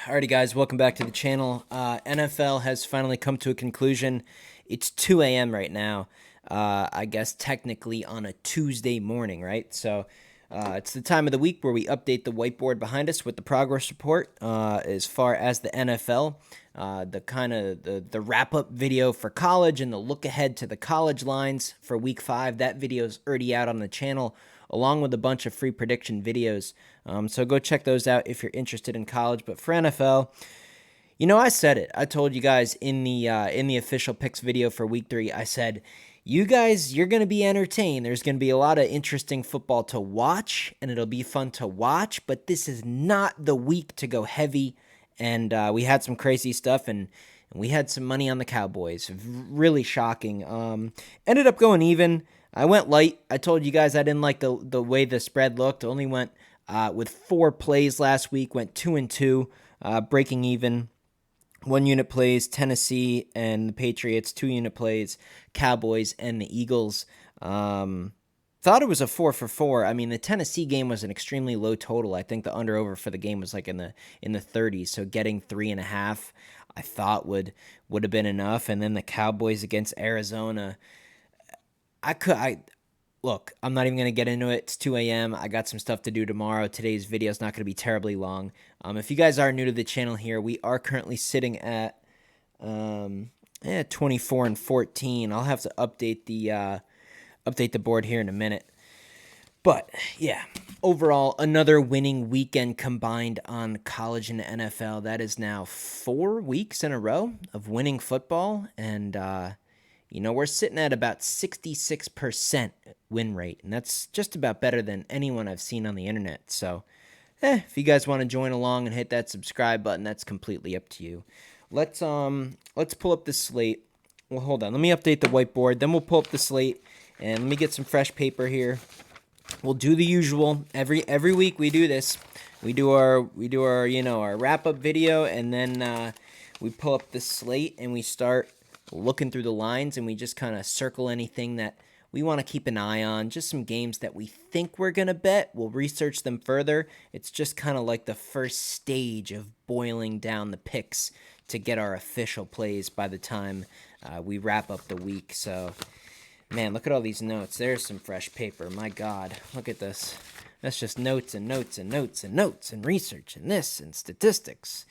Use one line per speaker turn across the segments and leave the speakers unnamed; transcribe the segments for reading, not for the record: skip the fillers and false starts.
Alrighty, guys, welcome back to the channel. NFL has finally come to a conclusion. It's 2 a.m. right now. I guess technically on a Tuesday morning, right? So it's the time of the week where we update the whiteboard behind us with the progress report as far as the NFL. The wrap-up video for college and the look ahead to the college lines for week 5. That video is already out on the channel, along with a bunch of free prediction videos. So go check those out if you're interested in college. But for NFL, I said it. I told you guys in the official picks video for week 3, I said, you guys, you're going to be entertained. There's going to be a lot of interesting football to watch, and it'll be fun to watch. But this is not the week to go heavy. And we had some crazy stuff, and we had some money on the Cowboys. Really shocking. Ended up going even. I went light. I told you guys I didn't like the way the spread looked. Only went with 4 plays last week. Went 2-2, breaking even. 1 unit plays, Tennessee and the Patriots. 2 unit plays, Cowboys and the Eagles. Thought it was a 4 for 4. I mean, the Tennessee game was an extremely low total. I think the under over for the game was like in the 30s. So getting 3.5, I thought would have been enough. And then the Cowboys against Arizona. Look, I'm not even going to get into it. It's 2 a.m. I got some stuff to do tomorrow. Today's video is not going to be terribly long. If you guys are new to the channel here, we are currently sitting at 24-14. I'll have to update the board here in a minute. But yeah, overall, another winning weekend combined on college and the NFL. That is now 4 weeks in a row of winning football, and we're sitting at about 66% win rate, and that's just about better than anyone I've seen on the internet. So, if you guys want to join along and hit that subscribe button, that's completely up to you. Let's pull up the slate. Well, hold on. Let me update the whiteboard. Then we'll pull up the slate, and let me get some fresh paper here. We'll do the usual. Every week we do this. We do our our wrap up video, and then we pull up the slate and we start looking through the lines, and we just kind of circle anything that we want to keep an eye on. Just some games that we think we're going to bet. We'll research them further. It's just kind of like the first stage of boiling down the picks to get our official plays by the time we wrap up the week. So, man, look at all these notes. There's some fresh paper. My God, look at this. That's just notes and notes and notes and notes and research and this and statistics.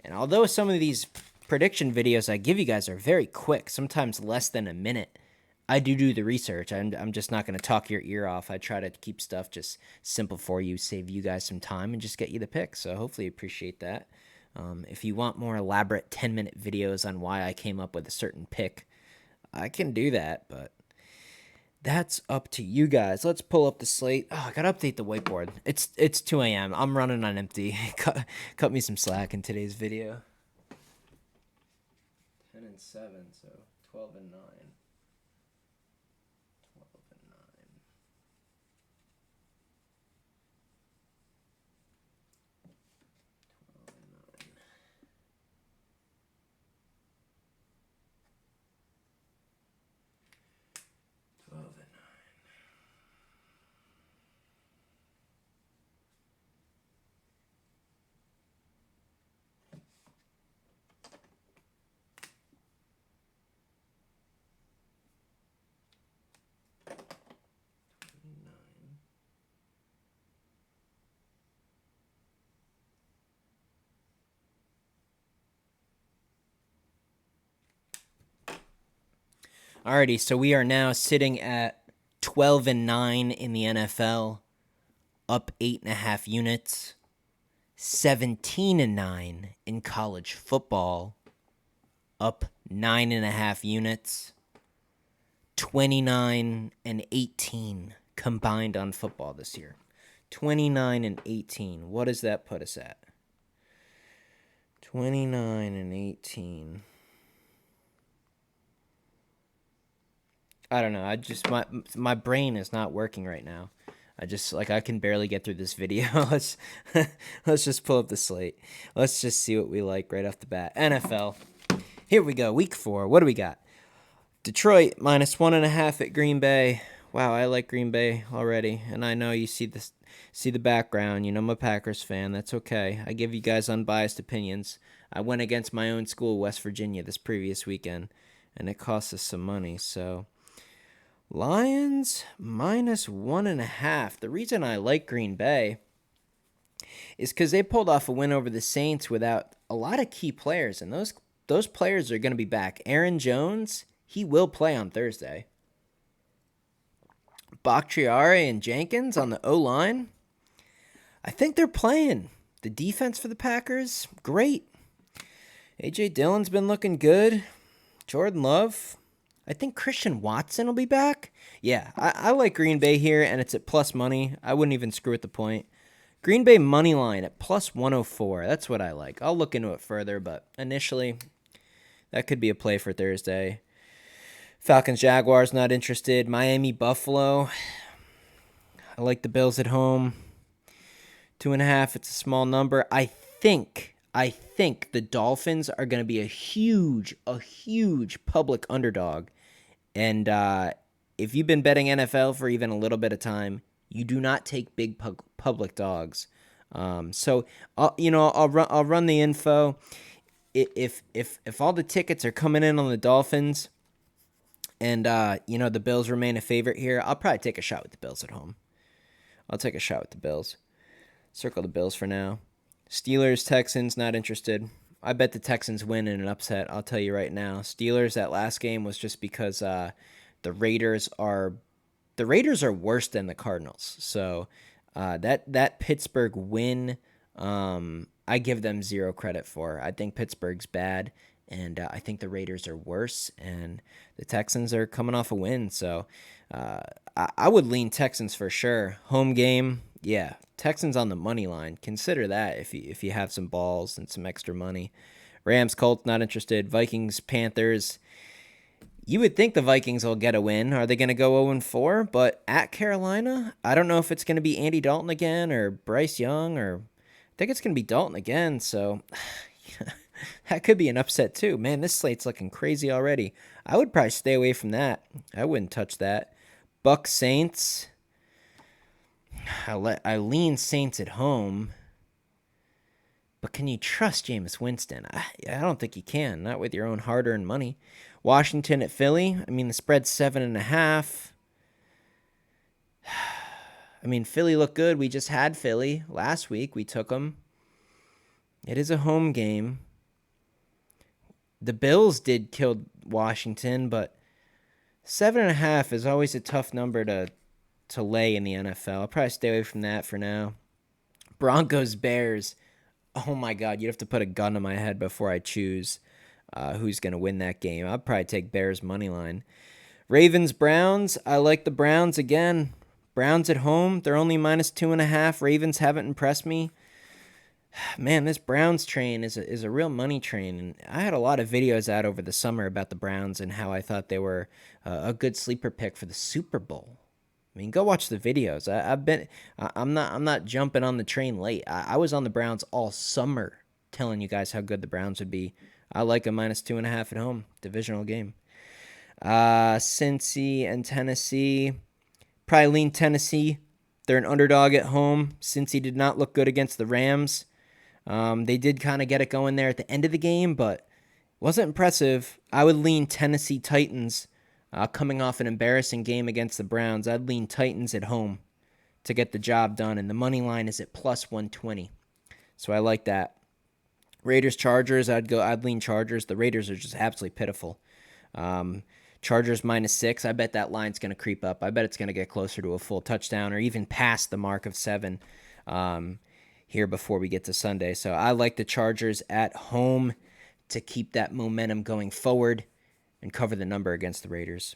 And although some of these prediction videos I give you guys are very quick, sometimes less than a minute, I do the research. I'm just not going to talk your ear off. I try to keep stuff just simple for you, save you guys some time, and just get you the picks. So hopefully you appreciate that. If you want more elaborate 10-minute videos on why I came up with a certain pick, I can do that, but that's up to you guys. Let's pull up the slate. Oh, I got to update the whiteboard. It's 2 a.m. I'm running on empty. Cut me some slack in today's video. 10-7, so 12-9. 12-9. 12-9. Alrighty, so we are now sitting at 12-9 in the NFL, up 8.5 units. 17-9 in college football, up 9.5 units. 29-18 combined on football this year. 29-18. What does that put us at? 29-18. I don't know. My brain is not working right now. I can barely get through this video. let's just pull up the slate. Let's just see what we like right off the bat. NFL. Here we go. Week 4. What do we got? Detroit -1.5 at Green Bay. Wow, I like Green Bay already, and I know you see this. see the background. You know I'm a Packers fan. That's okay. I give you guys unbiased opinions. I went against my own school, West Virginia, this previous weekend, and it cost us some money. So Lions -1.5. The reason I like Green Bay is because they pulled off a win over the Saints without a lot of key players, and those players are going to be back. Aaron Jones, he will play on Thursday. Bakhtiari and Jenkins on the O-line, I think they're playing. The defense for the Packers, great. A.J. Dillon's been looking good. Jordan Love, I think Christian Watson will be back. Yeah, I like Green Bay here, and it's at plus money. I wouldn't even screw with the point. Green Bay money line at plus 104. That's what I like. I'll look into it further, but initially, that could be a play for Thursday. Falcons Jaguars, not interested. Miami Buffalo, I like the Bills at home. 2.5, it's a small number. I think the Dolphins are going to be a huge public underdog. And if you've been betting NFL for even a little bit of time, you do not take big public dogs. So I'll run the info. If all the tickets are coming in on the Dolphins, and the Bills remain a favorite here, I'll probably take a shot with the Bills at home. I'll take a shot with the Bills. Circle the Bills for now. Steelers, Texans, not interested. I bet the Texans win in an upset, I'll tell you right now. Steelers, that last game was just because the Raiders are worse than the Cardinals. So that Pittsburgh win, I give them zero credit for. I think Pittsburgh's bad, and I think the Raiders are worse, and the Texans are coming off a win. So I would lean Texans for sure. Home game, yeah. Texans on the money line. Consider that if you have some balls and some extra money. Rams, Colts, not interested. Vikings, Panthers. You would think the Vikings will get a win. Are they going to go 0-4? But at Carolina, I don't know if it's going to be Andy Dalton again or Bryce Young, or I think it's going to be Dalton again. So that could be an upset too. Man, this slate's looking crazy already. I would probably stay away from that. I wouldn't touch that. Bucks, Saints. I lean Saints at home, but can you trust Jameis Winston? I don't think you can, not with your own hard-earned money. Washington at Philly, I mean, the spread's 7.5. I mean, Philly looked good. We just had Philly last week. We took them. It is a home game. The Bills did kill Washington, but 7.5 is always a tough number to lay in the NFL. I'll probably stay away from that for now. Broncos, Bears. Oh my God, you'd have to put a gun to my head before I choose who's going to win that game. I'll probably take Bears money line. Ravens, Browns. I like the Browns again. Browns at home. They're only -2.5. Ravens haven't impressed me. Man, this Browns train is a real money train. And I had a lot of videos out over the summer about the Browns and how I thought they were a good sleeper pick for the Super Bowl. I mean, go watch the videos. I'm not jumping on the train late. I was on the Browns all summer telling you guys how good the Browns would be. I like a -2.5 at home, divisional game. Cincy and Tennessee. Probably lean Tennessee. They're an underdog at home. Cincy did not look good against the Rams. They did kind of get it going there at the end of the game, but wasn't impressive. I would lean Tennessee Titans. Coming off an embarrassing game against the Browns, I'd lean Titans at home to get the job done, and the money line is at plus 120. So I like that. Raiders, Chargers, I'd lean Chargers. The Raiders are just absolutely pitiful. Chargers -6. I bet that line's going to creep up. I bet it's going to get closer to a full touchdown or even past the mark of 7 here before we get to Sunday. So I like the Chargers at home to keep that momentum going forward and cover the number against the Raiders.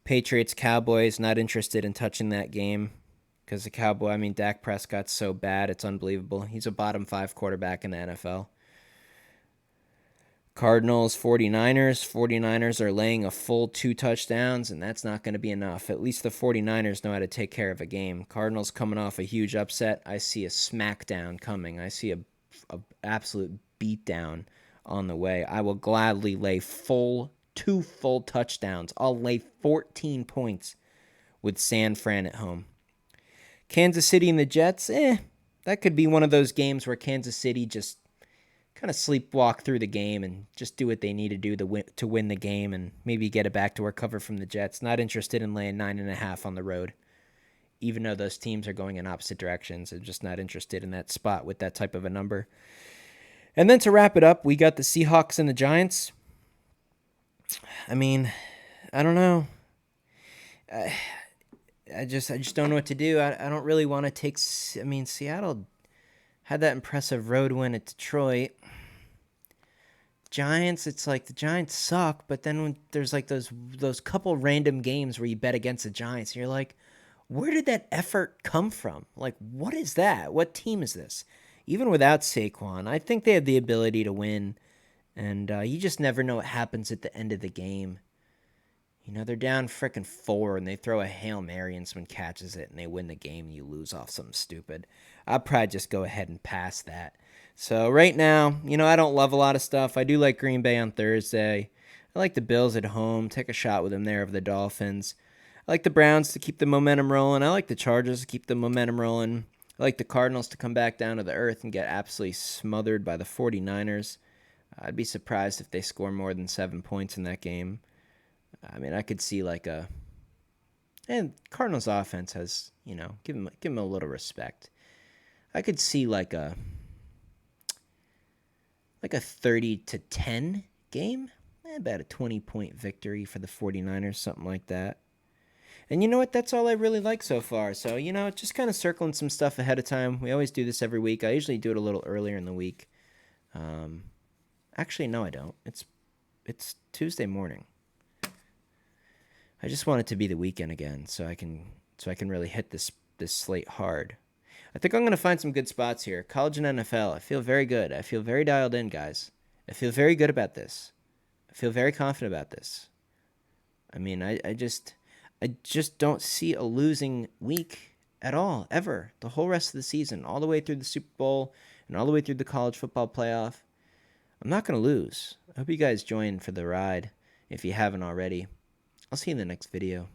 Patriots, Cowboys, not interested in touching that game because Dak Prescott's so bad, it's unbelievable. He's a bottom 5 quarterback in the NFL. Cardinals, 49ers. 49ers are laying a full 2 touchdowns, and that's not going to be enough. At least the 49ers know how to take care of a game. Cardinals coming off a huge upset. I see a smackdown coming. I see a absolute beatdown on the way. I will gladly lay 2 full touchdowns. I'll lay 14 points with San Fran at home. Kansas City and the Jets, that could be one of those games where Kansas City just kind of sleepwalk through the game and just do what they need to do to win the game and maybe get a backdoor cover from the Jets. Not interested in laying 9.5 on the road, even though those teams are going in opposite directions. I'm just not interested in that spot with that type of a number. And then to wrap it up, we got the Seahawks and the Giants. I mean, I don't know. I just don't know what to do. I don't really want to take. I mean, Seattle had that impressive road win at Detroit. Giants, it's like the Giants suck, but then when there's like those couple random games where you bet against the Giants, and you're like, where did that effort come from? Like, what is that? What team is this? Even without Saquon, I think they have the ability to win, and you just never know what happens at the end of the game. You know, they're down frickin' 4, and they throw a Hail Mary, and someone catches it, and they win the game, and you lose off something stupid. I'll probably just go ahead and pass that. So right now, I don't love a lot of stuff. I do like Green Bay on Thursday. I like the Bills at home. Take a shot with them there of the Dolphins. I like the Browns to keep the momentum rolling. I like the Chargers to keep the momentum rolling. I like the Cardinals to come back down to the earth and get absolutely smothered by the 49ers. I'd be surprised if they score more than 7 points in that game. I mean, I could see and Cardinals offense has, give them a little respect. I could see like a 30-10 game, about a 20-point victory for the 49ers, something like that. And you know what? That's all I really like so far. So, just kind of circling some stuff ahead of time. We always do this every week. I usually do it a little earlier in the week. Actually, no, I don't. It's Tuesday morning. I just want it to be the weekend again, so I can really hit this slate hard. I think I'm going to find some good spots here. College and NFL. I feel very good. I feel very dialed in, guys. I feel very good about this. I feel very confident about this. I mean, I just don't see a losing week at all, ever. The whole rest of the season, all the way through the Super Bowl and all the way through the college football playoff. I'm not going to lose. I hope you guys join for the ride if you haven't already. I'll see you in the next video.